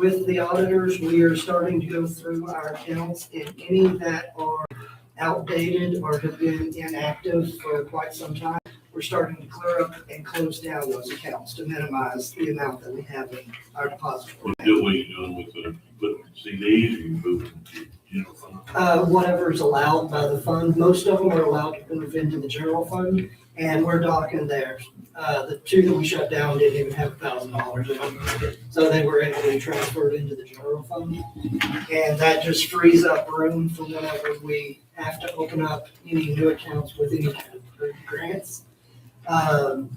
With the auditors, we are starting to go through our accounts, and any that are outdated or have been inactive for quite some time, we're starting to clear up and close down those accounts to minimize the amount that we have in our deposit. What are you doing with the CDs, or you moving to general fund? Whatever's allowed by the fund, most of them are allowed to move into the general fund, and we're docking there. The two that we shut down didn't even have $1,000 in them, so they were able to be transferred into the general fund. And that just frees up room for whenever we have to open up any new accounts with any kind of grants. Come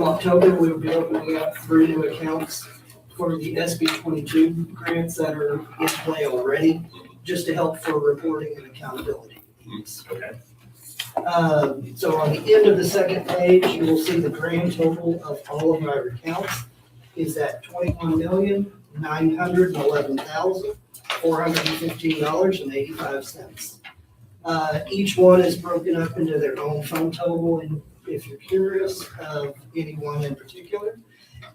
October, we'll be opening up 3 new accounts for the SB 22 grants that are in play already, just to help for reporting and accountability. Okay. So on the end of the second page, you will see the grand total of all of our accounts is at $21,911,415.85. Each one is broken up into their own fund total, and if you're curious of any one in particular.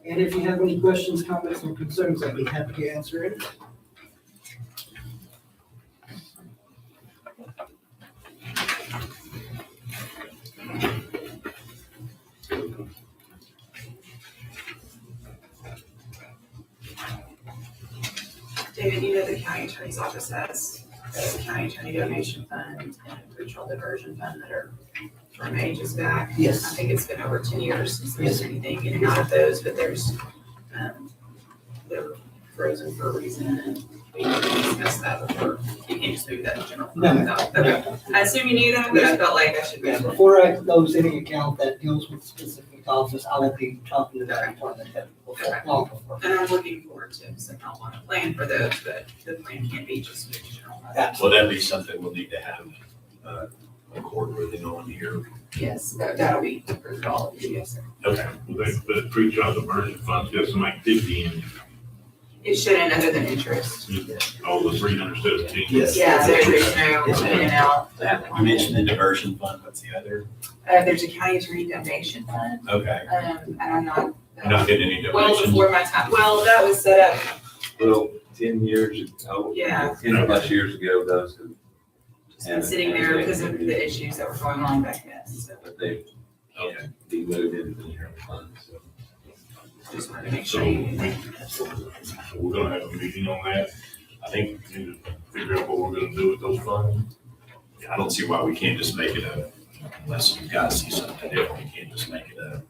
And if you have any questions, comments, or concerns, I'd be happy to answer it. David, you know the county attorney's office has the county attorney donation fund and pretrial diversion fund that are from ages back. I Yes. think it's been over 10 years since there's Yes. anything in and out of those, but they're frozen for a reason, and we need to discuss that before. You can't just move that to general fund. No. Okay. I assume you knew that, but I felt like I should. Yeah, before I close any account that deals with a specific office, I will be talking to that department head long before. And I'm looking forward to, because I don't want to plan for those, but the plan can't be just move to general fund. Will that be something we'll need to have a court ruling on here? Yes, that'll be for all of you, yes, sir. Okay. Well, the pre-trial diversion fund's got some activity in It shouldn't, other than interest. all the 317. Yes. Yeah, there's no Yes, in and out. You mentioned the diversion fund, what's the other? There's a county attorney donation fund, Okay. and I'm not. You're not getting any Well, donations? before my time, well, that was set up, Well, 10 years ago. Yeah. 10 plus years ago, those who. just been sitting there because of the issues that were going on back then, so But they Okay. can't be moved into the general fund, so. just wanted to make So sure you. we're gonna have a meeting on that. I think we need to figure out what we're gonna do with those funds. I don't see why we can't just make it unless you guys see something different, we can't just make it an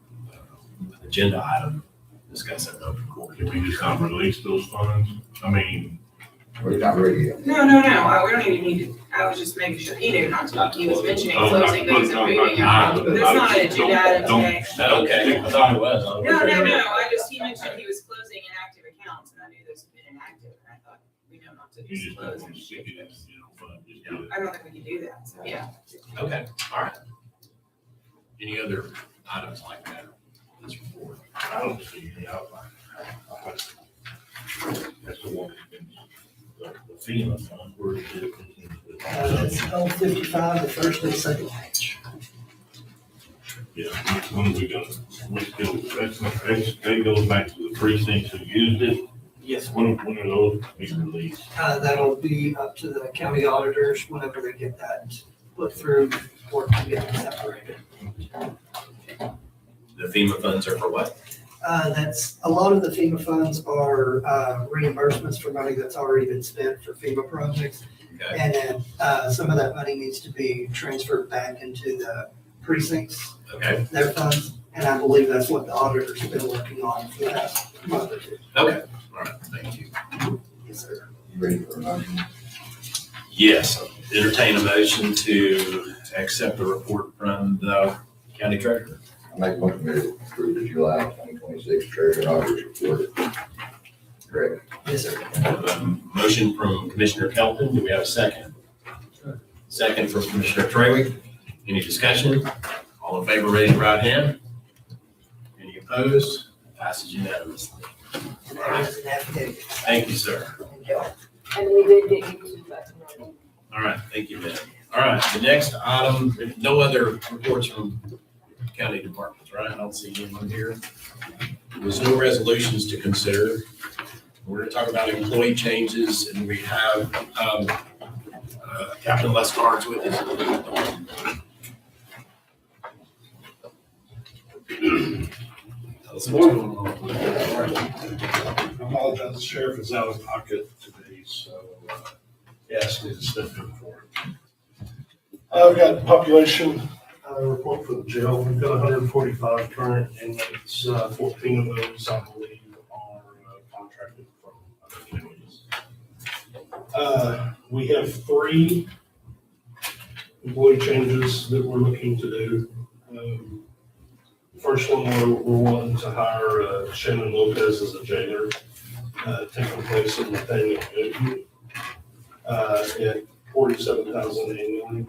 agenda item, discuss it in open court. If we just not release those funds, I mean, We're not ready yet. No, we don't even need to, I was just making sure he knew not to, he was mentioning Oh, closing things and moving. That's not an agenda item today. Is that okay? I thought it was. No, he mentioned he was closing inactive accounts, and I knew those had been inactive, and I thought, we know not to you just just close. don't want to stick it in, you know, fund, just do it. I don't think we can do that, so, yeah. Okay, all right. Any other items like that? in This report? I don't see any outline. That's the one that's been, the FEMA fund, where it is. It's L55, the first and second page. Yeah, when are we gonna, that goes back to the precincts who used it. Yes. When are those being released? That'll be up to the county auditors whenever they get that put through or to get it separated. The FEMA funds are for what? That's, a lot of the FEMA funds are reimbursements for money that's already been spent for FEMA projects. Okay, And then some of that money needs to be transferred back into the precincts, okay, their funds. And I believe that's what the auditors have been working on for the last month or two. okay, all right, thank you. Yes, sir. You ready for a motion? Yes, entertain a motion to accept the report from the county treasurer. I make a motion to approve the July 2026 Treasury and Auditor's Report. Correct. Yes, sir. Motion from Commissioner Kelton, do we have a second? Second from Commissioner Trawick. Any discussion? All in favor, raise your right hand. Any opposed? Passes unanimously. And that is an affidavit. Thank you, sir. And we did get you to back to normal. All right, thank you, Ben. All right, the next item, no other reports from county departments, right? I don't see anyone here. There's no resolutions to consider. We're gonna talk about employee changes, and we have, Captain Les Cards with us. Tell us what's going on. I apologize, the sheriff is out of pocket today, so he asked me to step in for it. I've got the population report for the jail. We've got 145 current inmates. 14 of those, I believe, are contracted from other counties. We have 3 employee changes that we're looking to do. First one, we're wanting to hire Shannon Lopez as a jailer, taking place in Nathaniel Newton, at $47,000 annually.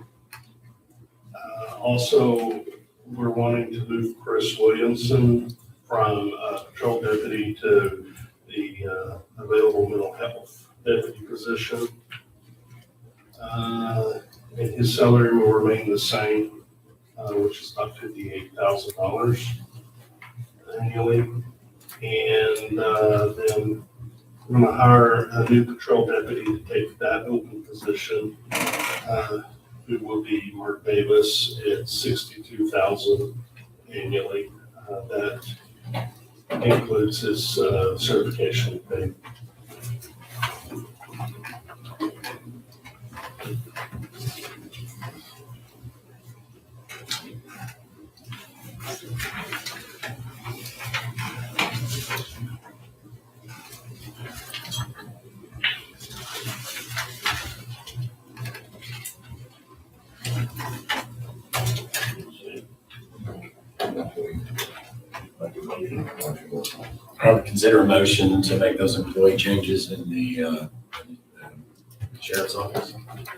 Also, we're wanting to move Chris Williamson from patrol deputy to the available mental health deputy position. And his salary will remain the same, which is about $58,000 annually. And then we're going to hire a new patrol deputy to take that open position, who will be Mark Davis at $62,000 annually. That includes his certification pay. I would consider a motion to make those employee changes in the sheriff's office.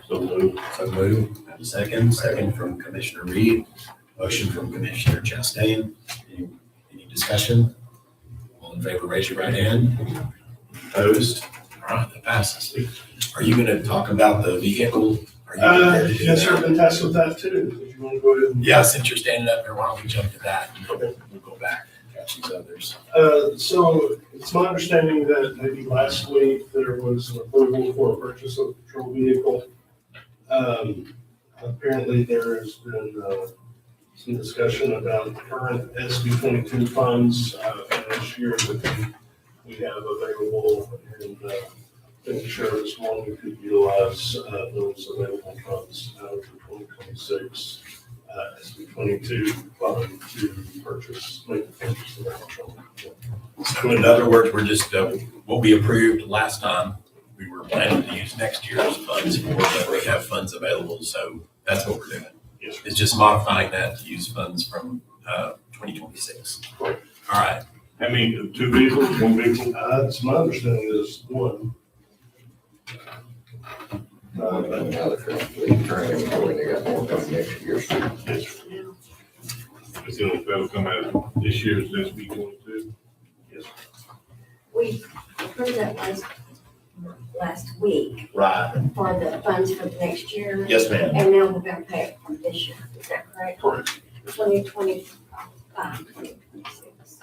So moved. So move. Have a second from Commissioner Reed, motion from Commissioner Chastain. Any discussion? All in favor, raise your right hand. Opposed? All right, that passes. Are you gonna talk about the vehicle? Are you prepared to do Yes, sir, that? I've been tasked with that too. If you want to go ahead and. Yeah, since you're standing up there, why don't we jump to that? And we'll go back, catch these others. So it's my understanding that maybe last week there was an approval for a purchase of a patrol vehicle. Apparently there has been some discussion about the current SB 22 funds for this year that we have available, and making sure this morning we could utilize those available funds out of the 2026 SB 22 fund to make the purchase of that patrol. So in other words, we're just, what we approved last time, we were planning to use next year's funds for, but we have funds available, so that's what we're doing. Yes, sir. It's just modifying that to use funds from 2026. Correct. All right. I mean, 2 vehicles, 1 vehicle? It's my understanding is one. Now they're currently employed, they got more coming next year. Yes. It's the only that'll come out of this year's SB 22. We approved that last week Right. for the funds for the next year. Yes, ma'am. And now we're gonna pay it from this year, is that correct? Correct. 2025, 2026,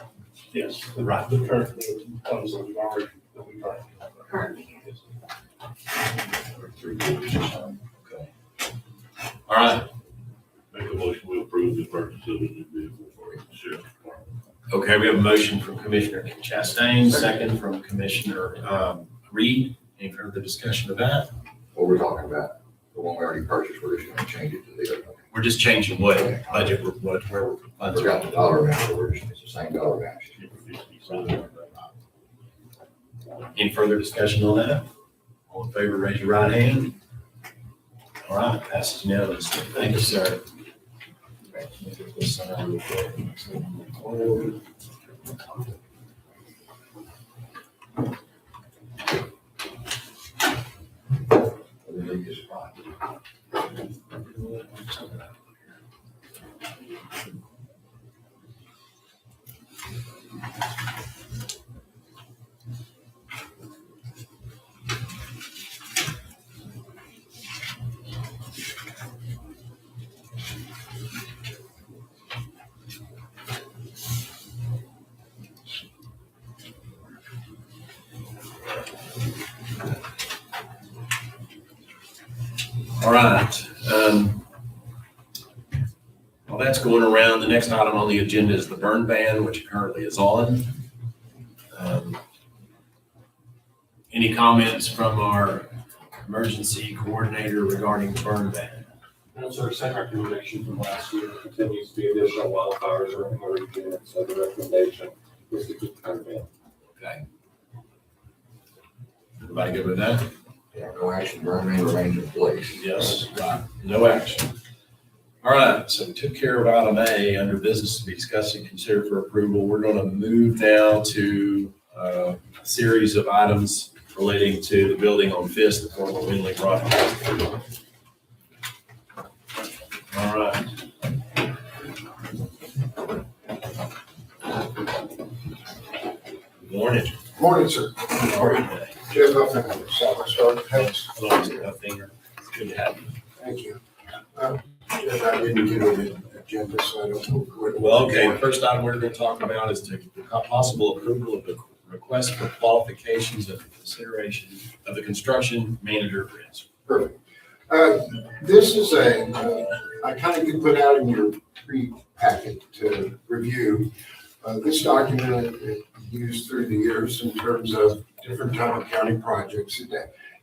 Yes. Right. The current funds that we already have. currently. All right. Make a motion, we approve the purchase of a new vehicle for the sheriff. Okay, we have a motion from Commissioner Chastain, second from Commissioner Reed. Any further discussion of that? What we're talking about, the one we already purchased, we're just gonna change it to the other. We're just changing what budget, where I funds forgot are. the dollar amount, but we're just, it's the same dollar amount. Any further discussion on that? All in favor, raise your right hand. All right, passes unanimously. Thank you, sir. All right. While that's going around, the next item on the agenda is the burn ban, which currently is on. Any comments from our emergency coordinator regarding the burn ban? That's our same recommendation from last year. Continues to be additional wildfires or more units. So the recommendation is to keep the burn ban. Okay. Everybody good with that? Yeah, no action, burn ban remains in place. Yes. Right. No action. All right, so we took care of item A under business to be discussed and considered for approval. We're going to move now to a series of items relating to the building on Fifth, the former Winley project. All right. Good morning. Morning, sir. How are you today? Jim Huffman, Southwest Architects. Hello, Mr. Huffinger. It's good to have you. Thank you. Jim, I didn't get an agenda, so I don't know. Well, okay, the first item we're going to talk about is the possible approval of the request for qualifications of consideration of the construction manager grants. Perfect. This is I kind of put out in your pre-packet to review. This document is used through the years in terms of different town and county projects.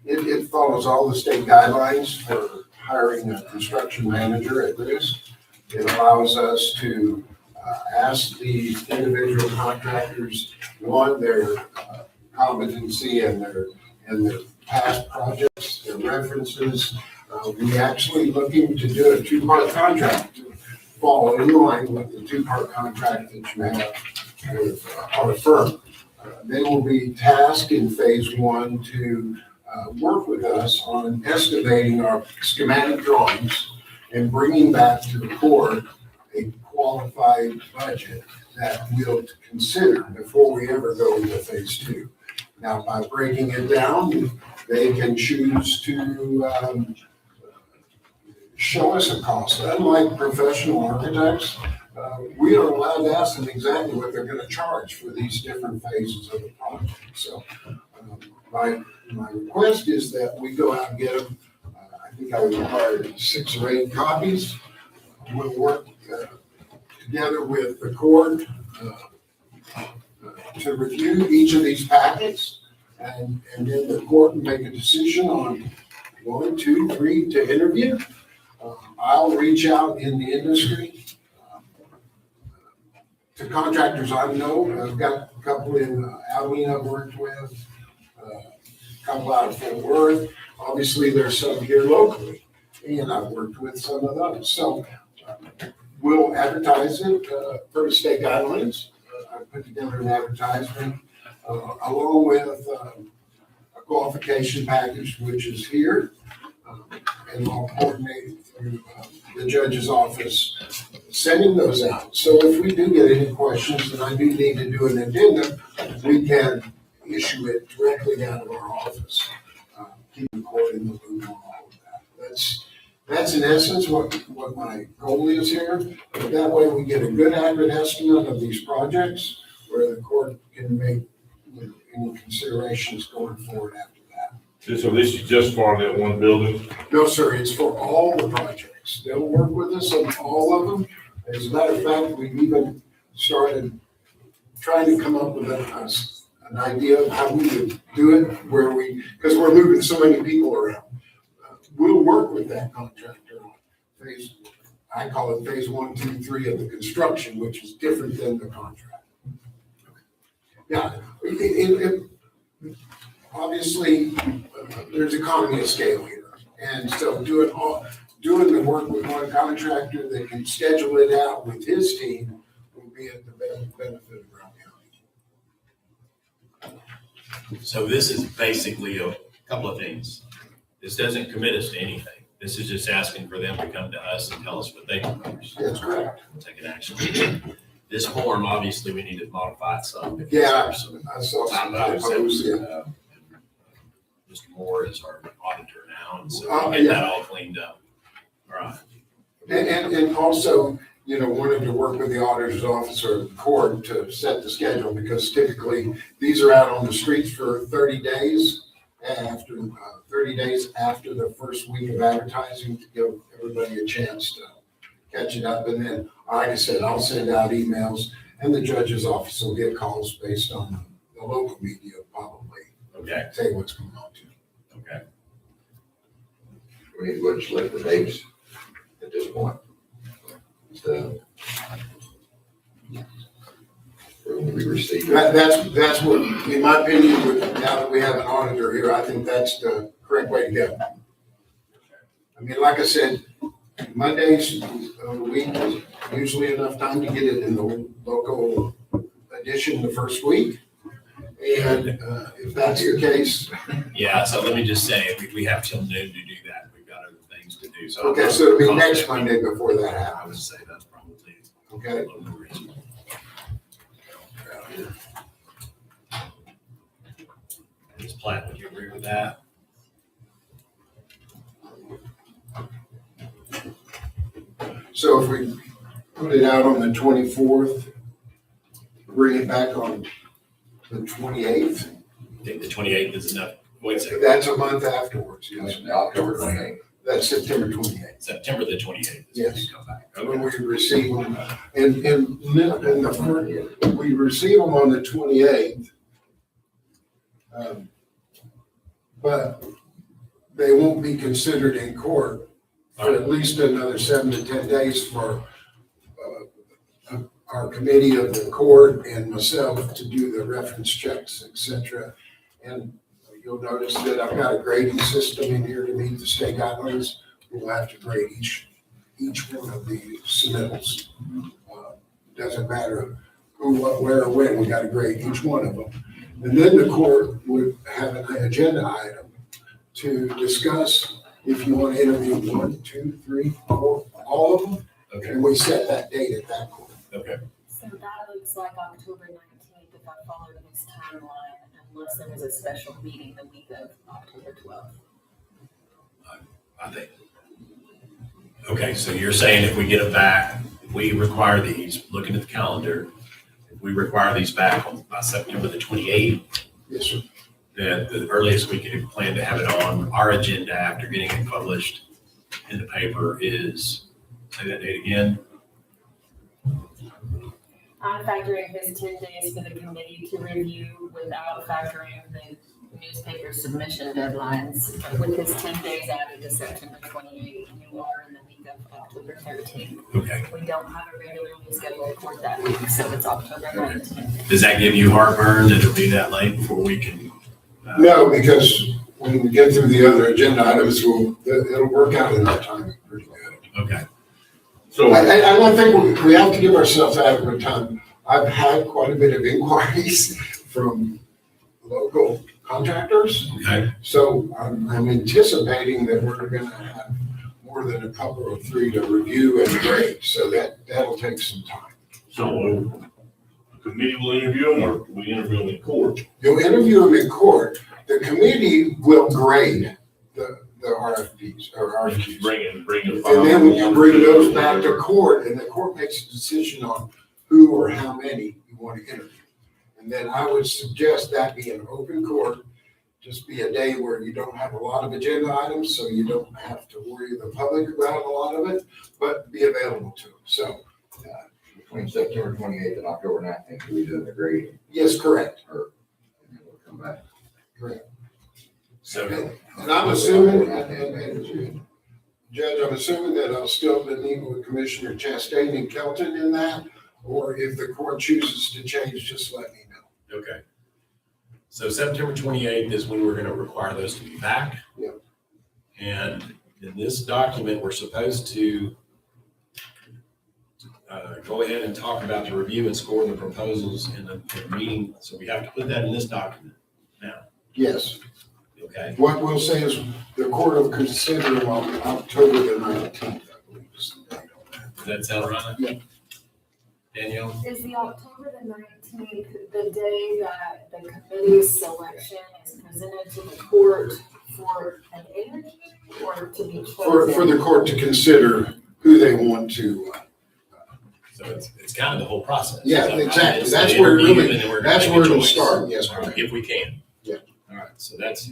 It follows all the state guidelines for hiring a construction manager at risk. It allows us to ask the individual contractors, one, their competency and their past projects, their references. We actually looking to do a two-part contract to fall in line with the two-part contract that you have with our firm. They will be tasked in phase one to work with us on estimating our schematic drawings and bringing back to the court a qualified budget that we'll consider before we ever go into phase two. Now, by breaking it down, they can choose to show us a cost. Unlike professional architects, we are allowed to ask them exactly what they're going to charge for these different phases of the project. So my request is that we go out and get them. I think I required 6 or 8 copies. We'll work together with the court to review each of these packets, and then the court will make a decision on 1, 2, 3 to interview. I'll reach out in the industry to contractors I know. I've got a couple in Abilene I've worked with, a couple out of Fort Worth. Obviously, there's some here locally, and I've worked with some of those. So we'll advertise it per state guidelines. I put together an advertisement along with a qualification package, which is here, and I'll coordinate through the judge's office sending those out. So if we do get any questions, and I do need to do an addendum, we can issue it directly down to our office. Keep the court in the loop on all of that. That's in essence what my goal is here. But that way we get a good accurate estimate of these projects where the court can make any considerations going forward after that. So this is just for that one building? No, sir, it's for all the projects. They'll work with us on all of them. As a matter of fact, we've even started trying to come up with an idea of how we would do it, because we're moving so many people around. We'll work with that contractor on phase, I call it phase 1, 2, 3 of the construction, which is different than the contract. Yeah, obviously, there's economy of scale here. And so doing the work with one contractor that can schedule it out with his team will be at the benefit of Brown County. So this is basically a couple of things. This doesn't commit us to anything. This is just asking for them to come to us and tell us what they propose. That's correct. We'll take an action. This form, obviously, we need to modify it some. Yeah, There's some I saw some typos typos, that, yeah. Mr. Moore is our auditor now, and so Oh, we'll get yeah. that all cleaned up. All right. And also, wanted to work with the auditor's office or the court to set the schedule, because typically these are out on the streets for 30 days after, 30 days after the first week of advertising, to give everybody a chance to catch it up. And then, like I said, I'll send out emails, and the judge's office will get calls based on the local media, probably. Okay, Say what's going on too. okay. We need to legislate the dates at this point. So, when we receive it. That's what, in my opinion, now that we have an auditor here, I think that's the correct way to go. I mean, like I said, Mondays of the week is usually enough time to get it in the local edition the first week. And if that's the case. Yeah, so let me just say, we have till noon to do that. We've got other things to do, so. Okay, so it'll be next Monday before that I would happens. say that's probably a Okay? little more reasonable. Ms. Platt, would you agree with that? So if we put it out on the 24th, bring it back on the 28th, I think the 28th is enough. Wait a second, that's a month afterwards, yes. October 28th. That's September 28th. September the 28th. is when Yes. we come back. When Okay. we receive them, and we receive them on the 28th. But they won't be considered in court for at least another 7 to 10 days for our committee of the court and myself to do the reference checks, et cetera. And you'll notice that I've got a grading system in here to meet the state guidelines. We'll have to grade each one of the submittals. Doesn't matter who, what, where, or when, we gotta grade each one of them. And then the court would have an agenda item to discuss if you want to interview 1, 2, 3, 4, all of them. Okay, And we set that date at that court. okay. So that looks like October 19th if I followed this timeline, unless there was a special meeting the week of October 12th. I think. Okay, so you're saying if we get them back, we require these, looking at the calendar, if we require these back by September the 28th, Yes, sir. then the earliest we can plan to have it on our agenda after getting it published in the paper is, say that date again? I'm factoring his 10 days for the committee to review without factoring the newspaper submission deadlines. With his 10 days added to September 28th, you are in the week of October 13th. Okay. We don't have a regularly scheduled court that week, so it's October 19th. Does that give you heartburn that it'll be that late before we can? No, because when we get through the other agenda items, it'll work out in that time pretty good. Okay. So, I think we have to give ourselves adequate time. I've had quite a bit of inquiries from local contractors. Okay. So I'm anticipating that we're gonna have more than a couple or three to review and grade, so that'll take some time. so the committee will interview them, or we interview them in court? You'll interview them in court. The committee will grade the RFPs or RFQs. Bring the And then you bring those back to court, and the court makes a decision on who or how many you want to interview. And then I would suggest that be an open court, just be a day where you don't have a lot of agenda items, so you don't have to worry the public about a lot of it, but be available to them. So, Between September 28th and October 19th, we do the grading, yes, correct. and then we'll come back. Correct. So, And I'm assuming, and Judge, I'm assuming that I'll still be meeting with Commissioner Chastain and Kelton in that, or if the court chooses to change, just let me know. okay. So September 28th is when we're going to require those to be back. Yep. And in this document, we're supposed to go ahead and talk about the review and score the proposals in the meeting. So we have to put that in this document now, Yes. okay? What we'll say is the court will consider them on October the 19th, I believe is the date on that. Does that sound right? Yeah. Danielle? Is the October the 19th the day that the committee's selection is presented to the court for an interview or to be chosen? For the court to consider who they want to So it's kind of the whole process. Yeah, Is that right? exactly. It's That's the where it interview, really- and then we're gonna that's make a where it'll choice. start. Yes, All right, correct. if we can. Yeah. All right, so that's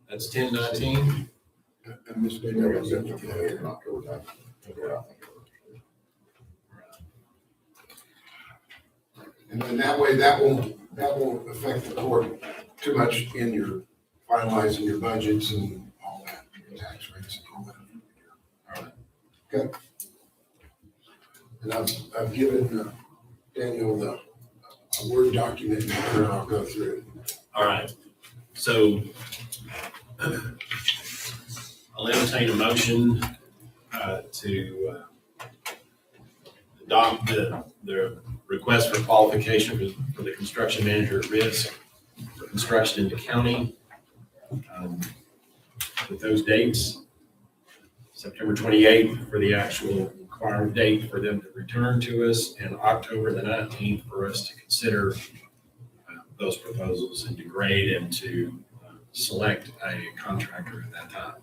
1019. And Ms. Danielle was in October. And then that way, that won't affect the court too much in your finalizing your budgets and all that, your tax rates and all that. All right. Okay. And I've given Daniel a Word document, and I'll go through it. All right, so I'll entertain a motion to adopt the request for qualification for the construction manager at risk for construction in the county. With those dates, September 28th for the actual required date for them to return to us, and October the 19th for us to consider those proposals and to grade and to select a contractor at that time.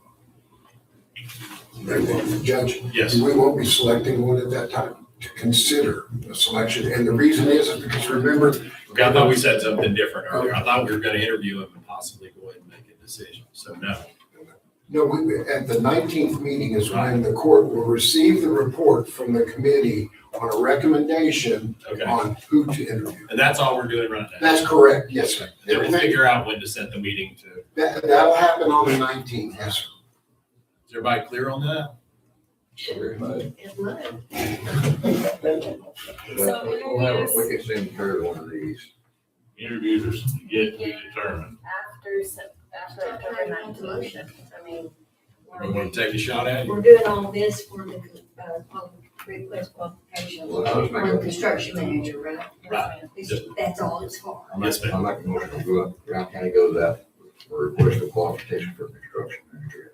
Very well, Judge. Yes. We won't be selecting one at that time to consider a selection. And the reason is because remember, Okay, I thought we said something different earlier. I thought we were gonna interview him and possibly go ahead and make a decision. So no. at the 19th meeting is when the court will receive the report from the committee on a recommendation Okay. on who to interview. And that's all we're doing right now. That's correct, yes, sir. Then we'll figure out when to set the meeting to. That'll happen on the 19th, yes, sir. Is everybody clear on that? It's mud. So interviews We can soon heard one of these. Interviews are yet to be determined. after October 19th. I mean, We want to take a shot at it? we're doing all this for the, request qualification Well, I was for the construction manager, right? Right. That's all it's for. Yes, ma'am. I make a motion to go up, Brown County goes out for request of qualification for construction manager.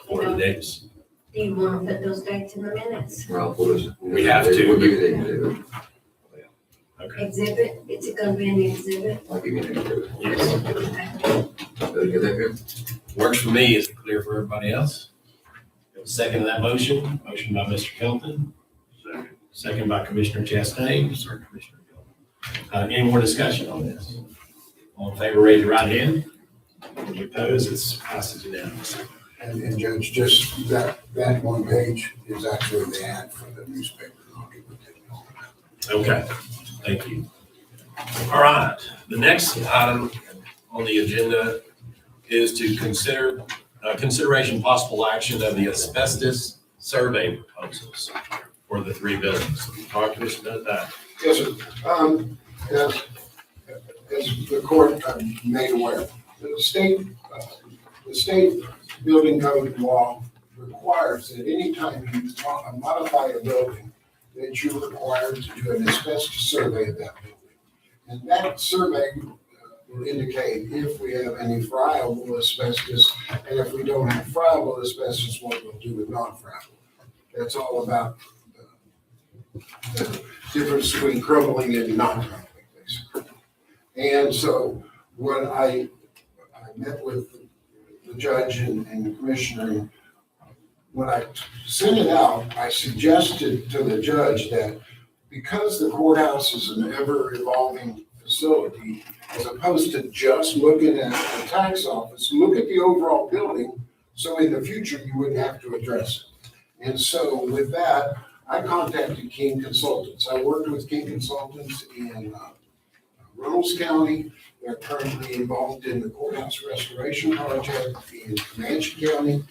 For the dates. Do you want to put those dates in the minutes? Well, what is it? We have to. We'll give you the exhibit. Okay. Exhibit, is it gonna be in the exhibit? I'll give you an exhibit. Yes. Is that good? Works for me. Is it clear for everybody else? Second to that motion. Motion by Mr. Kelton. Second. Second by Commissioner Chastain. Sorry, Commissioner Kelton. Any more discussion on this? All in favor, raise your right hand. Any opposed? It's passes unanimously. And Judge, just that one page is actually the ad for the newspaper. I'll give it to you. Okay, thank you. All right, the next item on the agenda is to consider consideration possible action of the asbestos survey proposals for the three buildings. Talk to us about that. Yes, sir. As the court made aware, the state building code law requires that anytime you modify a building, that you're required to do an asbestos survey of that building. And that survey will indicate if we have any friable asbestos, and if we don't have friable asbestos, what we'll do with non-friable. That's all about the difference between crumbling and non-crumbling, basically. And so when I met with the judge and the commissioner, when I sent it out, I suggested to the judge that because the courthouse is an ever-evolving facility, as opposed to just looking at the tax office, look at the overall building, so in the future you wouldn't have to address it. And so with that, I contacted King Consultants. I worked with King Consultants in Reynolds County. They're currently involved in the courthouse restoration project in Comanche County.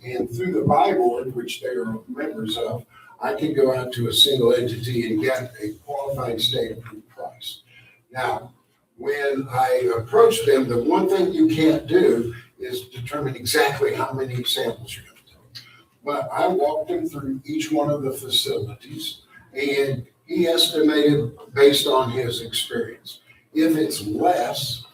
And through the buy board, which they are members of, I can go out to a single entity and get a qualified state approved price. Now, when I approach them, the one thing you can't do is determine exactly how many samples you're going to take. But I walked him through each one of the facilities, and he estimated based on his experience. If it's less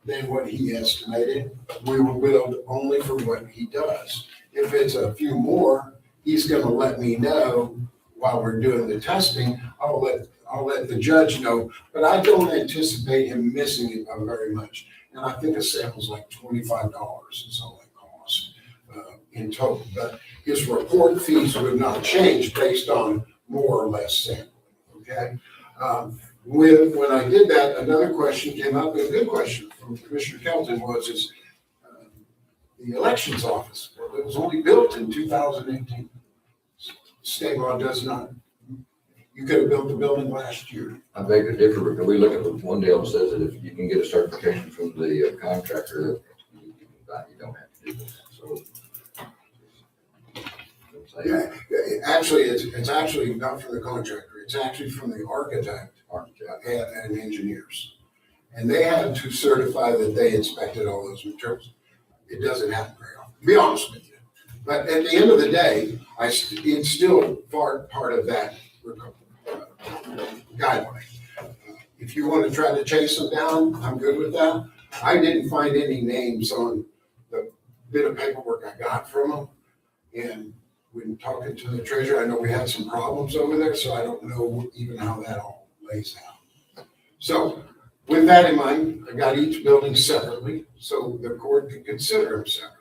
than what he estimated, we will build only for what he does. If it's a few more, he's gonna let me know while we're doing the testing. I'll let the judge know, but I don't anticipate him missing it by very much. And I think a sample's like $25 is all it costs in total. But his report fees would not change based on more or less sampling, okay? When I did that, another question came up, a good question from Commissioner Kelton was, the elections office, well, it was only built in 2018. State law does not, you could have built the building last year. I beg to differ, because we look at one deal that says that if you can get a certification from the contractor, you don't have to do this, so. Yeah, actually, it's actually not from the contractor, it's actually from the architect and engineers. And they had to certify that they inspected all those materials. It doesn't happen very often, to be honest with you. But at the end of the day, it's still part of that guideline. If you want to try to chase them down, I'm good with that. I didn't find any names on the bit of paperwork I got from them. And when talking to the treasurer, I know we had some problems over there, so I don't know even how that all lays out. So with that in mind, I got each building separately, so the court can consider them separately.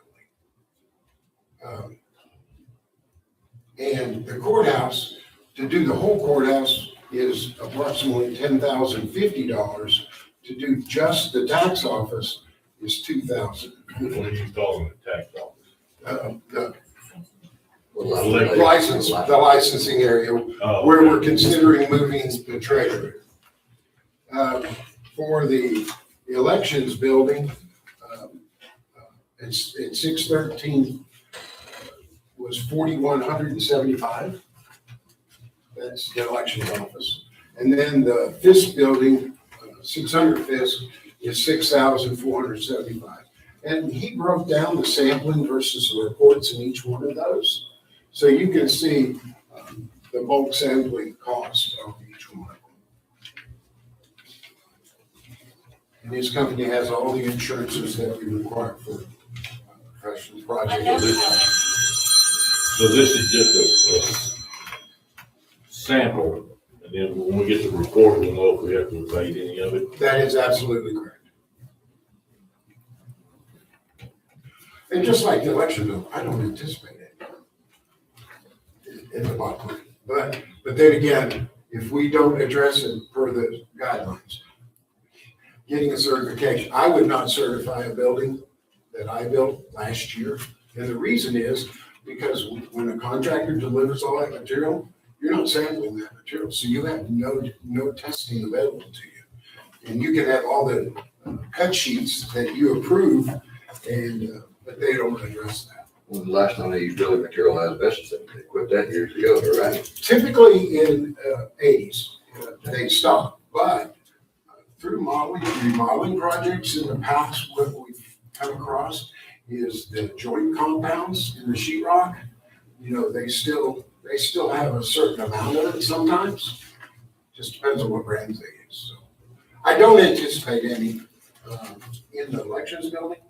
And the courthouse, to do the whole courthouse is approximately $10,050. To do just the tax office is $2,000. What are you calling the tax office? The licensing area Oh, where we're considering moving the treasury. For the elections building, it's 613 was 4,175. That's the elections office. And then the FISC building, 600 FISC is 6,475. And he broke down the sampling versus the reports in each one of those. So you can see the bulk sampling cost of each one of them. And his company has all the insurances that we require for professional projects. So this is just a sample, and then when we get the report, we'll know if we have to evade any of it. That is absolutely correct. And just like the election bill, I don't anticipate it in the bottom line. But then again, if we don't address it per the guidelines, getting a certification, I would not certify a building that I built last year. And the reason is because when a contractor delivers all that material, you're not sampling that material. So you have no testing available to you. And you can have all the cut sheets that you approve, and but they don't address that. Well, the last time they used building material asbestos, they quit that years ago, right? Typically in 80s, they stop, but through remodeling projects in the past, what we've come across is the joint compounds in the sheetrock. You know, they still have a certain amount of it sometimes. Just depends on what brands they use. So I don't anticipate any in the elections building.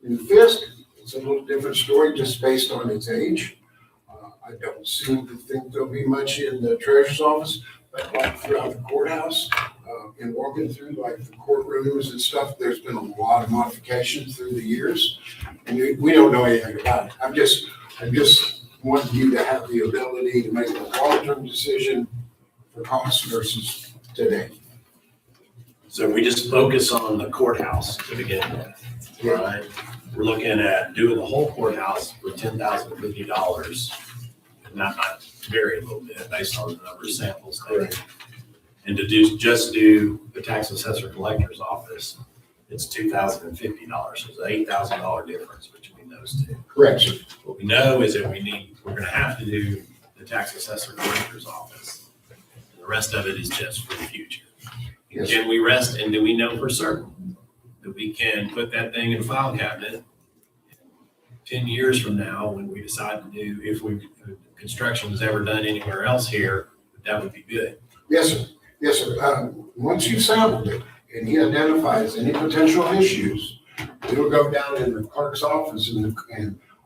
In FISC, it's a little different story just based on its age. I don't seem to think there'll be much in the treasurer's office, but like throughout the courthouse, and walking through like the courtrooms and stuff, there's been a lot of modifications through the years. And we don't know anything about it. I'm just wanting you to have the ability to make a long-term decision for cost versus today. So we just focus on the courthouse to begin with, right? We're looking at doing the whole courthouse for $10,050, and that might vary a little bit based on the number of samples taken. And to just do the tax assessor collector's office, it's $2,050. So it's an $8,000 difference between those two. Correct, sir. What we know is that we're gonna have to do the tax assessor collector's office. And the rest of it is just for the future. Yes. Can we rest, and do we know for certain that we can put that thing in a file cabinet 10 years from now when we decide to do, if construction is ever done anywhere else here, that would be good? Yes, sir. Yes, sir. Once you've sampled it and he identifies any potential issues, it'll go down in the clerk's office and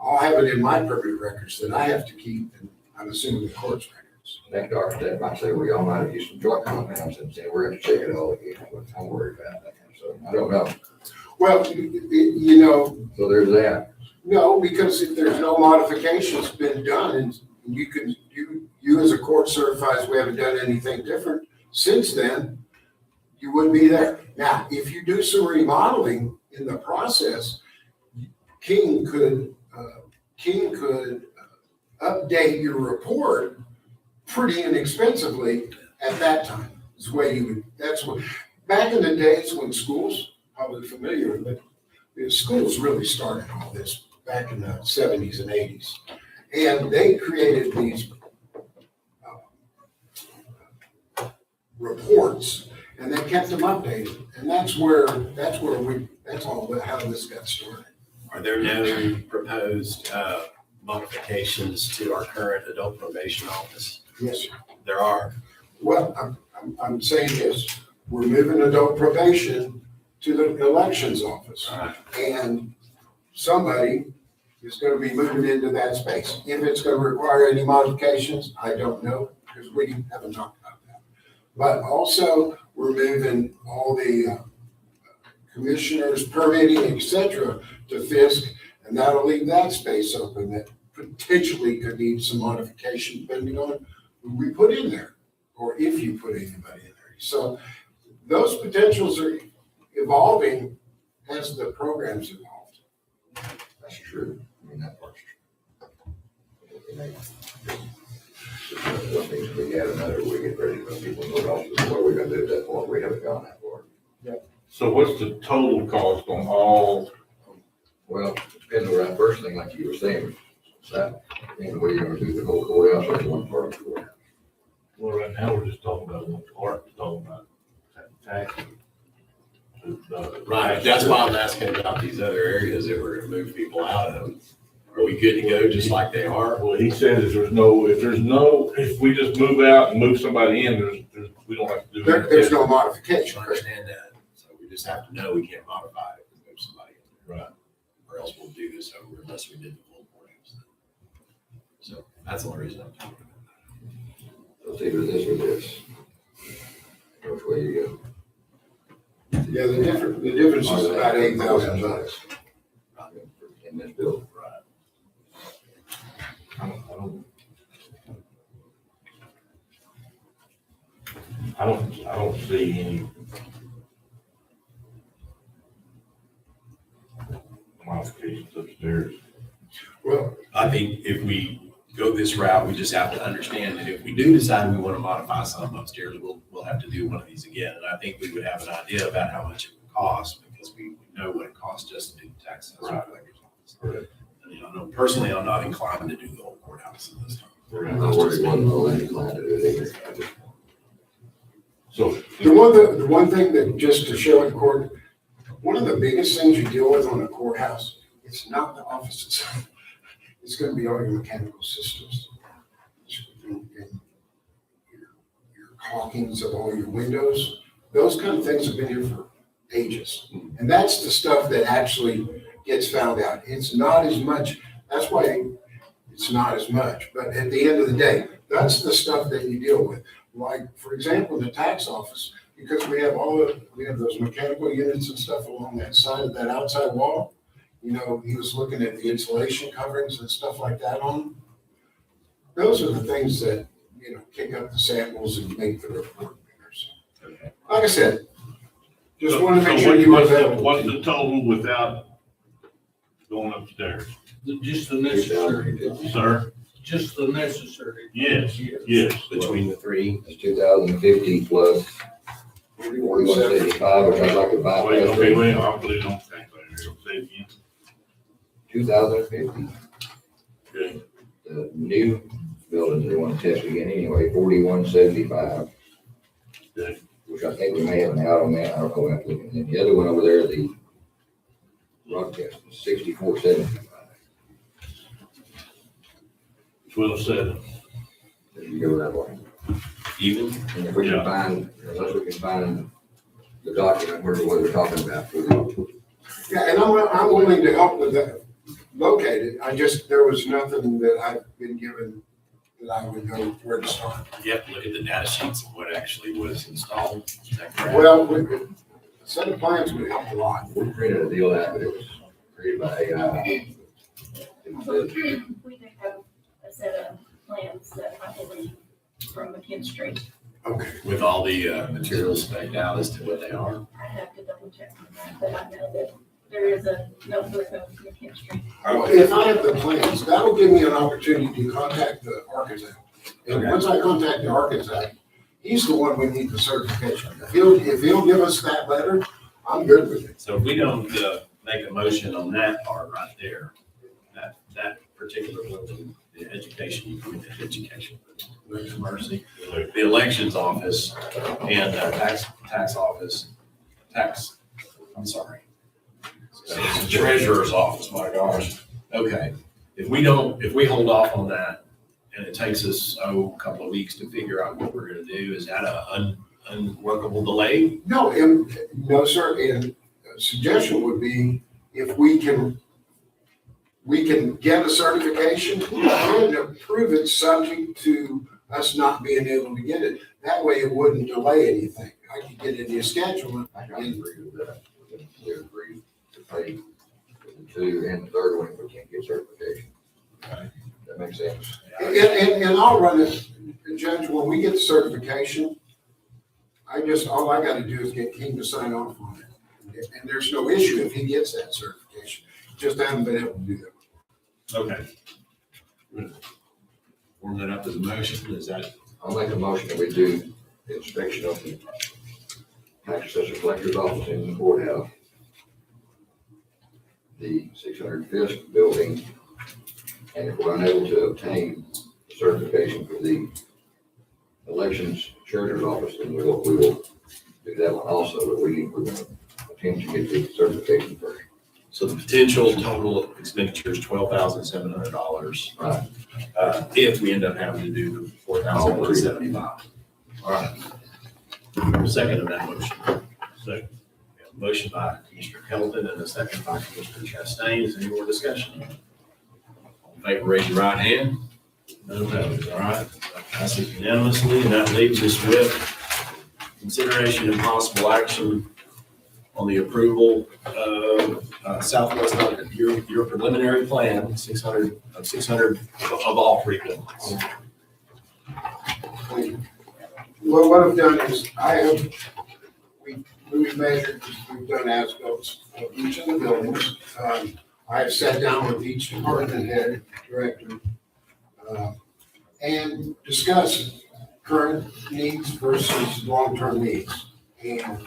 I'll have it in my permit records that I have to keep, and I'm assuming the court's records. Next architect might say, we all might have used some joint compounds and say, we're going to check it all again. I'm worried about that. So I don't know. Well, you know, So there's that. no, because if there's no modifications been done, and you you as a court certifies we haven't done anything different since then, you wouldn't be there. Now, if you do some remodeling in the process, King could update your report pretty inexpensively at that time. Is the way you would, that's what, back in the days when schools, probably familiar with it, the schools really started all this back in the 70s and 80s. And they created these reports, and they kept them updated. And that's all how this got started. Are there no proposed modifications to our current adult probation office? Yes, sir. There are. Well, I'm saying this, we're moving adult probation to the elections office. All right. And somebody is going to be moving into that space. If it's going to require any modifications, I don't know, because we haven't talked about that. But also, we're moving all the commissioners, permitting, et cetera, to Fisk, and that'll leave that space open that potentially could need some modification depending on who we put in there, or if you put anybody in there. So those potentials are evolving as the program's evolved. That's true. I mean, that part's true. What needs to be added, another, we get ready for people to move on. What are we gonna do at that point? We haven't gone that far. So what's the total cost on all? Well, it depends on that first thing, like you were saying, that, and whether you're gonna do the whole courthouse or one part of the courthouse. Well, right now, we're just talking about one part, we're talking about tax. Right, that's why I'm asking about these other areas that we're gonna move people out of. Are we good to go just like they are? Well, he said if we just move out and move somebody in, we don't have to do anything. There's no I modification. understand that, so we just have to know we can't modify it and move somebody in. Right. Or else we'll do this over unless we did the full courthouse. So that's the only reason I'm talking about So it's either this or this. Which way you Yeah, the difference go. is about $8,000. In this building. I don't see any modifications upstairs. Well, I think if we go this route, we just have to understand that if we do decide we want to modify some upstairs, we'll have to do one of these again. And I think we would have an idea about how much it would cost because we know what it costs just to do tax assessor collector's office. Correct. And, you know, I know personally, I'm not inclined to do the whole courthouse in this time. No worries, one more than glad to do it either. So, the one thing that, just to show in court, one of the biggest things you deal with on a courthouse, it's not the offices. It's going to be all your mechanical systems. And your caulkings of all your windows, those kind of things have been here for ages. And that's the stuff that actually gets found out. It's not as much, that's why it's not as much. But at the end of the day, that's the stuff that you deal with. Like, for example, the tax office, because we have those mechanical units and stuff along that side of that outside wall. You know, he was looking at the insulation coverings and stuff like that on them. Those are the things that, you know, kick up the samples and make the report bigger. So, like I said, just want to make sure you. what's the total without going upstairs? Just the necessary, Sir? just the necessary. Yes, yes. Between the three, It's 2,050 plus 4175, which I'd like to buy. Wait, okay, wait, I'll put it on tax later. Say it again. 2,050. Okay. The new building, they want to test again anyway, 4175. Okay. Which I think we may have an out on that. I don't know what I'm looking at. The other one over there, the broadcast, is 6475. 12.7. If you go that way. even. And if we can find, unless we can find the document where we're talking about. Yeah, and I'm willing to help with that, locate it. There was nothing that I've been given that I would know where to start. You have to look at the data sheets of what actually was installed. Is that correct? Well, a set of plans would help a lot. We created a deal out, but it was created by AI. We do have a set of plans that I believe from McKinstry. Okay. With all the materials spec'd out as to what they are. I have to double check on that, but I know that there is a notebook of McKinstry. Well, if I have the plans, that'll give me an opportunity to contact the architect. And Okay. once I contact the architect, he's the one we need the certification. If he'll give us that letter, I'm good with it. So if we don't make a motion on that part right there, that particular building, the education, mercy, the elections office and treasurer's office, my gosh. Okay, if we hold off on that and it takes us, a couple of weeks to figure out what we're gonna do, is that a unworkable delay? No, no, sir, and a suggestion would be if we can get a certification and approve it subject to us not being able to get it. That way it wouldn't delay anything. I could get it in your schedule. I can agree with that. We agree to pay for the two and the third one if we can't get certification. That makes sense. And I'll run it, Judge, when we get the certification, all I gotta do is get King to sign off on it. And there's no issue if he gets that certification. Just haven't been able to do that. Okay. Form that up as a motion, is that? I'll make a motion that we do the inspection of the tax assessor collector's office in the courthouse, the 605th building, and if we're unable to obtain certification for the elections treasurer's office, then we will do that one also, but we're going to attempt to get the certification first. So the potential total expenditure is $12,700. Right. If we end up having to do $4,175. All right. Second of that motion. Second. Motion by Commissioner Kelton and a second by Commissioner Chastain. Is there any more discussion? All in favor, raise your right hand. No opposed. All right. That passes unanimously, and that leaves us with consideration and possible action on the approval of Southwest, your preliminary plan, 600 of all three buildings. Well, what I've done is we've measured, we've done as-built of each of the buildings. I've sat down with each department head, director, and discussed current needs versus long-term needs. And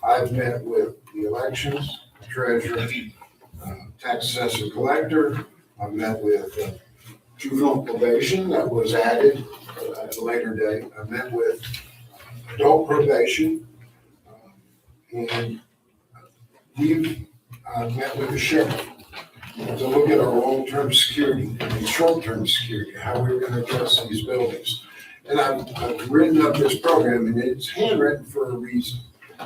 I've met with the elections, treasurer, tax assessor collector. I've met with juvenile probation that was added at a later date. I've met with adult probation. And we've met with the sheriff to look at our long-term security and short-term security, how we're going to address these buildings. And I've written up this program, and it's handwritten for a reason.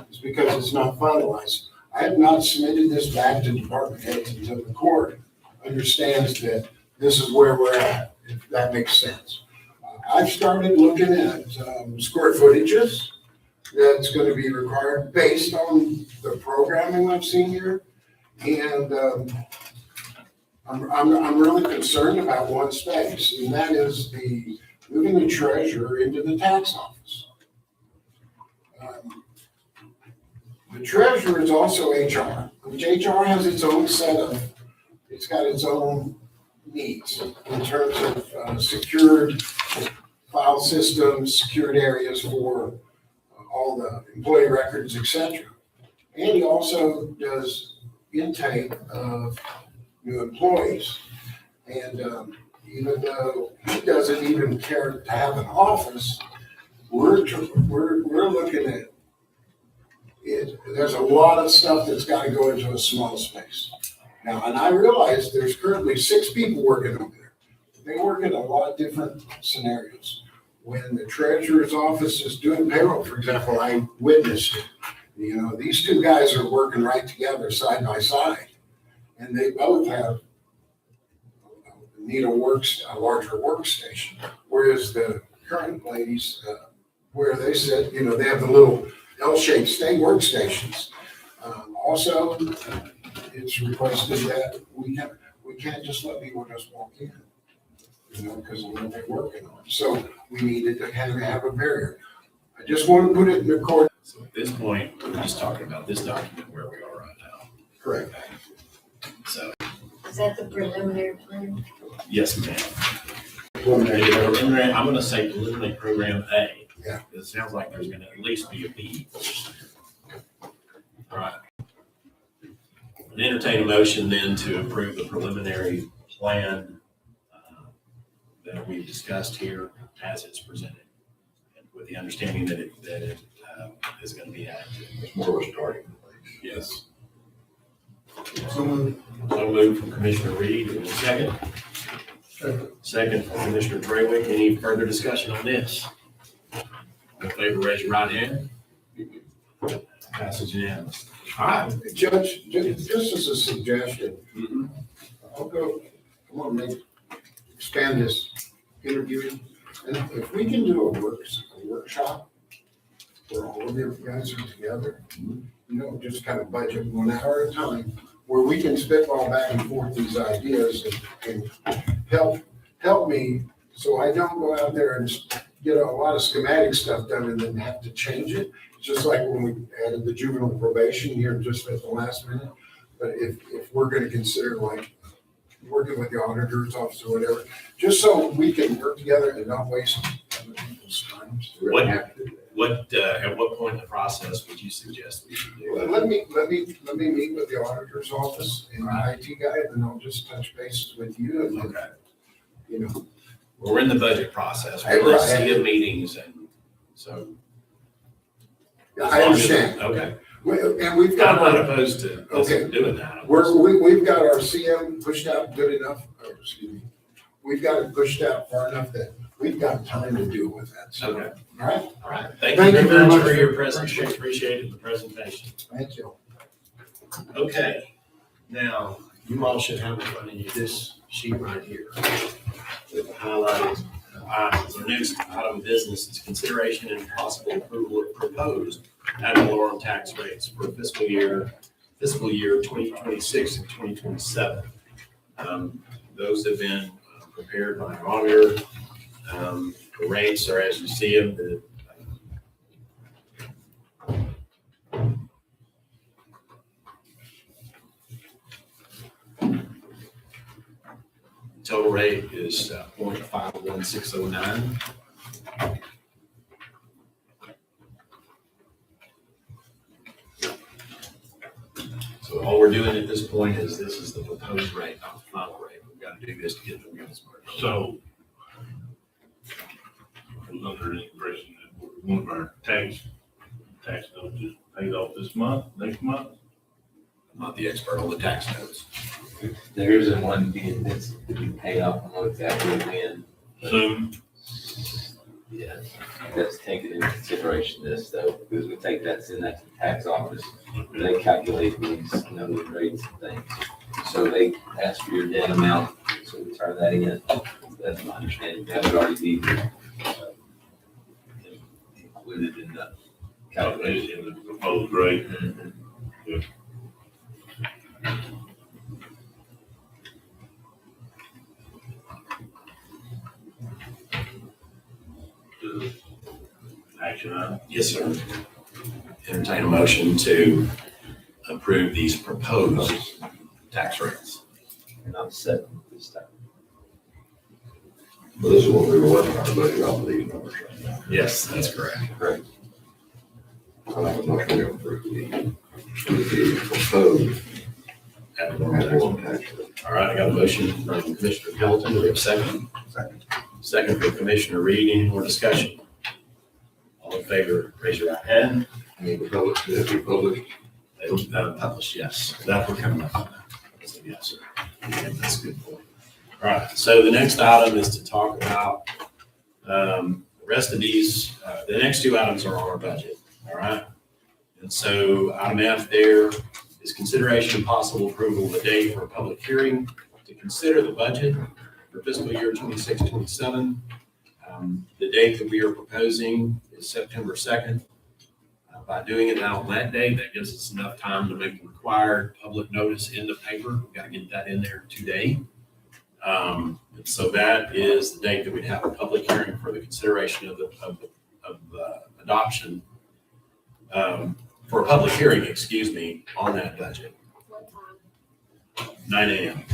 It's because it's not finalized. I have not submitted this back to department heads until the court understands that this is where we're at, if that makes sense. I've started looking at square footages that's going to be required based on the programming I've seen here. And I'm really concerned about one space, and that is moving the treasurer into the tax office. The treasurer is also HR, which HR has its own set of, it's got its own needs in terms of secured file systems, secured areas for all the employee records, etc. And he also does intake of new employees. And even though he doesn't even care to have an office, we're looking at it. There's a lot of stuff that's got to go into a small space. Now, and I realize there's currently 6 people working over there. They work in a lot of different scenarios. When the treasurer's office is doing payroll, for example, I witnessed it. You know, these 2 guys are working right together side by side, and they both need a larger workstation. Whereas the current ladies, where they sit, you know, they have the little L-shaped stay workstations. Also, it's requested that we can't just let people just walk in. because of what they're working on. So we needed to kind of have a barrier. I just want to put it in the court. So at this point, we're just talking about this document where we are right now. Correct. So, Is that the preliminary plan? yes, ma'am. Preliminary, I'm gonna say preliminary program A. Yeah. It sounds like there's gonna at least be a B. All right. I'd entertain a motion then to approve the preliminary plan that we've discussed here as it's presented, with the understanding that it is gonna be added. It's more of a starting place. Yes. So moved. So moved from Commissioner Reed, and a second. Second from Commissioner Traywick. Any further discussion on this? All in favor, raise your right hand. Passes unanimous. All right. Judge, just as a suggestion, I'll go, I want to expand this interviewing. And if we can do a workshop where all of you guys are together, just kind of budget 1 hour at a time, where we can spitball back and forth these ideas and help me so I don't go out there and get a lot of schematic stuff done and then have to change it. Just like when we added the juvenile probation here just at the last minute. But if we're gonna consider like working with the auditor's office or whatever, just so we can work together and not waste other people's time. At what point in the process would you suggest we should do? Well, let me meet with the auditor's office and the IT guy, and then I'll just touch bases with you and then, Okay. We're in the budget process. We're in the CM meetings, and so. I understand. Okay. And we've got. I'm not opposed to us Okay. doing that. We've got our CM pushed out good enough, we've got it pushed out far enough that we've got time to deal with that, so. Okay. All right? All right. Thank you very much for your presentation. Appreciate the presentation. Thank you. Okay. Now, you all should have in front of you this sheet right here with highlighted items. Our next item of business is consideration and possible approval of proposed ad valorem tax rates for fiscal year 2026 and 2027. Those have been prepared by an auditor. The rates are as you see them. Total rate is 0.51609. So all we're doing at this point is this is the proposed rate, not the final rate. We've got to do this to get the wheels moving. So, I was under the impression that one of our tax notes is paid off this month, next month. I'm not the expert on the tax notes. There isn't one being that's to be paid off, I don't know exactly when. Soon. Yeah, that's taken into consideration this though, because we take that, send that to the tax office, they calculate these, the rates and things. So they ask for your debt amount, so we turn that in, that's my understanding, that would already be included in the calculation. In the proposed rate. Action item. Yes, sir. Entertain a motion to approve these proposed tax rates. And I'm set this time. But this is what we were working on, budget off of these numbers right now. Yes, that's correct. Correct. I make a motion to approve the proposed At ad the valorem tax rate. All right, I got a motion from Commissioner Pelton. Do we have a second? Second. Second from Commissioner Reed. Any more discussion? All in favor, raise your right hand. Need to publish, did it be published? Published, yes. That will come up. So, yes, sir. Yeah, that's a good point. All right, so the next item is to talk about the rest of these. The next two items are on our budget, all right? And so item F there is consideration and possible approval of a date for a public hearing to consider the budget for fiscal year 26-27. The date that we are proposing is September 2nd. By doing it on that day, that gives us enough time to make the required public notice in the paper. We've got to get that in there today. So that is the date that we'd have a public hearing for the consideration of adoption, for a public hearing, excuse me, on that budget, What time? 9 a.m.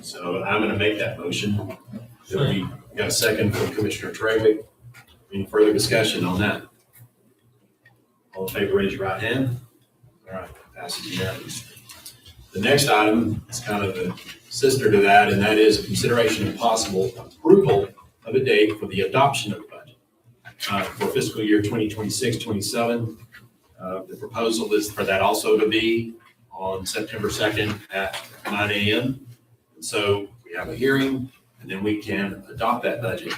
So I'm going to make that motion. We got a second from Commissioner Trawick. Any further discussion on that? All in favor, raise your right hand. All right, passes unanimously. The next item is kind of a sister to that, and that is a consideration of possible approval of a date for the adoption of the budget for fiscal year 2026-27. The proposal is for that also to be on September 2nd at 9 a.m. And so we have a hearing, and then we can adopt that budget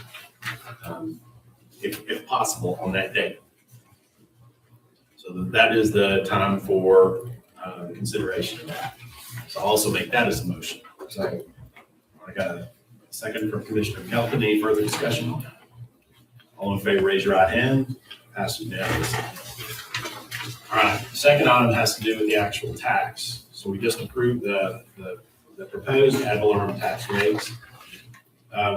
if possible on that date. So that is the time for consideration of that. So I'll also make that as a motion. Second. I got a second from Commissioner Kelton. Any further discussion on that? All in favor, raise your right hand. Passes unanimously. All right, second item has to do with the actual tax. So we just approved the proposed ad valorem tax rates.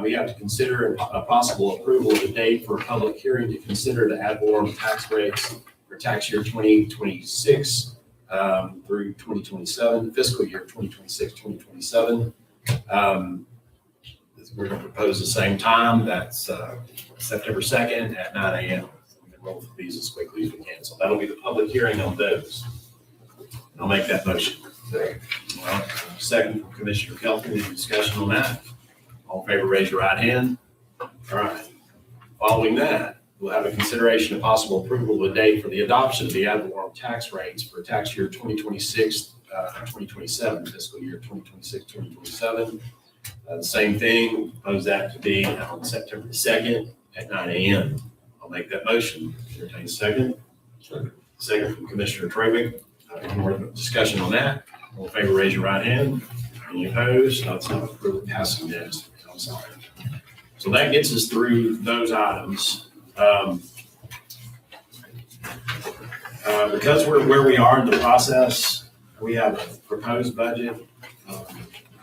We have to consider a possible approval of a date for a public hearing to consider the ad valorem tax rates for tax year 2026 through 2027, fiscal year 2026, 2027. We're going to propose the same time. That's September 2nd at 9 a.m. We can roll through these as quickly as we can. So that'll be the public hearing on those. And I'll make that motion. Second. Well, second from Commissioner Kelton. Any discussion on that? All in favor, raise your right hand. All right. Following that, we'll have a consideration of possible approval of a date for the adoption of the ad valorem tax rates for tax year 2026, 2027, fiscal year 2026, 2027. The same thing, propose that to be on September 2nd at 9 a.m. I'll make that motion. Entertain a second. Second from Commissioner Trawick. Any more discussion on that? All in favor, raise your right hand. Any opposed? No, it's not approved. Passing unanimously. I'm sorry. So that gets us through those items. Because we're where we are in the process, we have a proposed budget.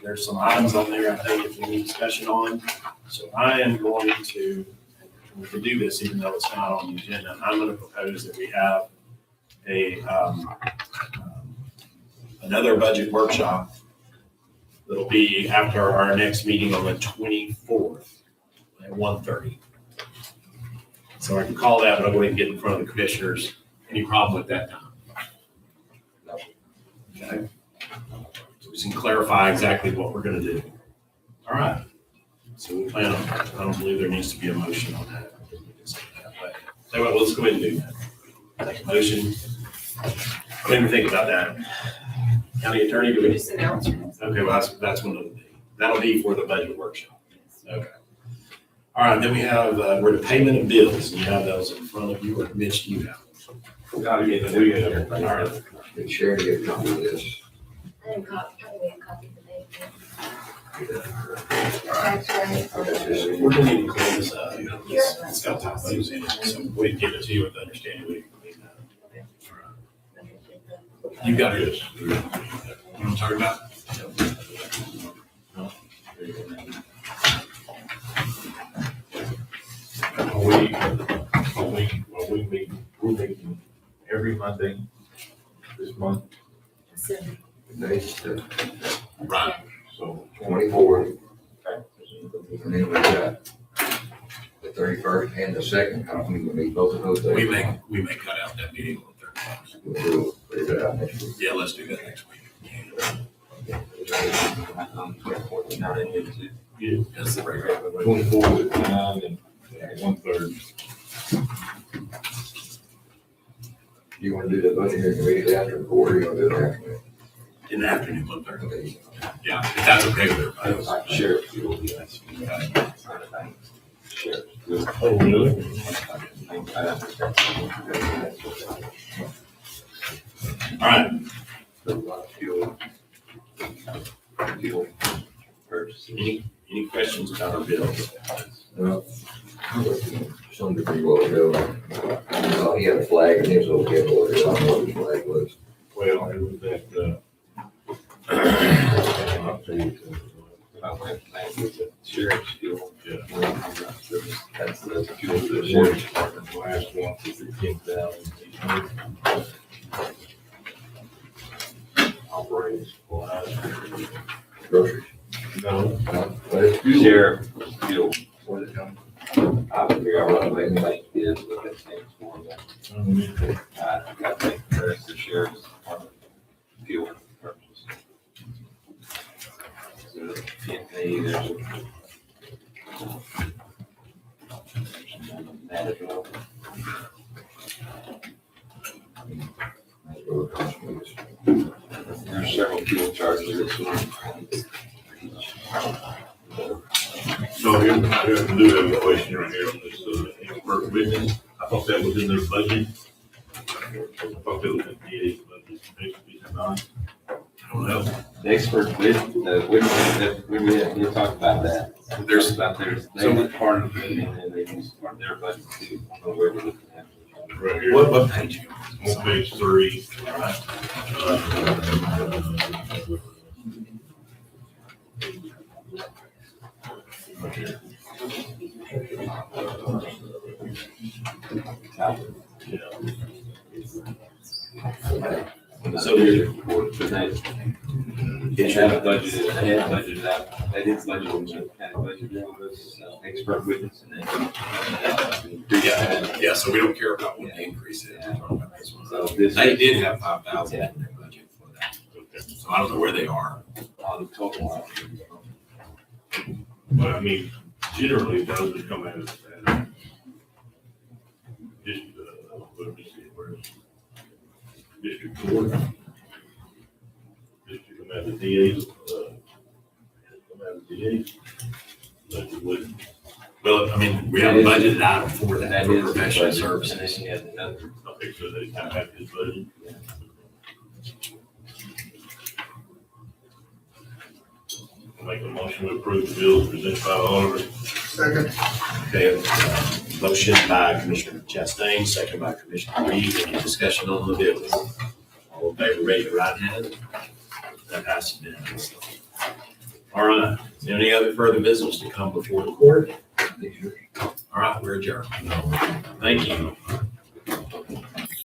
There's some items on there I think if we need discussion on. So I am going to, we can do this even though it's not on the agenda. I'm going to propose that we have another budget workshop that'll be after our next meeting on the 24th at 1:30. So I can call that, but I'll go ahead and get in front of the commissioners. Any problem with that time? No. Okay. So we can clarify exactly what we're going to do. All right. So we plan on, I don't believe there needs to be a motion on that. We can say that, but tell you what, let's go ahead and do that. Take a motion. What do you think about that? County attorney, do we? Just announcements. Okay, well, that's one of the, that'll be for the budget workshop. Okay. All right, then we have, we're the payment of bills, and you have those in front of you, or Mitch, do you have them? Got to get the All right. Did Sharon get a copy of this? I didn't copy, probably a copy today. We're gonna need to clean this up. It's got typos in it, so we can give it to you with the understanding we can clean that. All right. You got this. You know what I'm talking about? We're meeting every Monday this month, Today's the Right. so. 24th. And then we got the 31st and the 2nd. How can we meet both of those days? We may cut out that meeting on Thursday. We'll figure it out next week. Yeah, let's do that next week. Yeah, that's the regular. 24th at 9 and 1:30. Do you want to do the budget hearing immediately after the court, or you want to do it after? In the afternoon, 1:30. Okay. Yeah, if that's okay with everybody. Sheriff, you will be. Oh, really? All right. Any questions about our bills? Well, some degree what we're doing. He had a flag and he was okay with it. I don't know what his flag was. Well, it was sheriff, fuel. I would figure out what the rate is, but that's the for that. I think that's the sheriff's department fuel purchase. So, there's manageable. There's several fuel charges this month. So here, we have to do have a question right here on this, expert witness. I thought that was in their budget. I thought that was in DA's budget, maybe not. I don't know. The expert witness, we talked about that. There's about theirs, they were part of it, and then they use part of their budget too. I don't know where we're looking at. Right here. What page you On page 3. So you're, but they, it's had a budgeted, they had budgeted out, they did budget, had a budget for this expert witness and then. Yeah, so we don't care about what the increase is. We're talking about this one. So this. They did have 5,000 in their budget for that. So I don't know where they are. On the total. But I mean, generally, those would come out of that. Just, let me see, where is District Court? District come out of DA's, come out of DA's. Budget would, Well, I mean, we have a budgeted item for that, That for is the professional budget, services. and then he has another. okay, so they come out of his budget. I'll make a motion to approve the bills presented by the auditor. Second. Okay, motion by Commissioner Chastain, second by Commissioner Reed. Any discussion on the bills? All in favor, raise your right hand. That passes unanimously. All right, any other further business to come before the court? All right, we're adjourned. Thank you.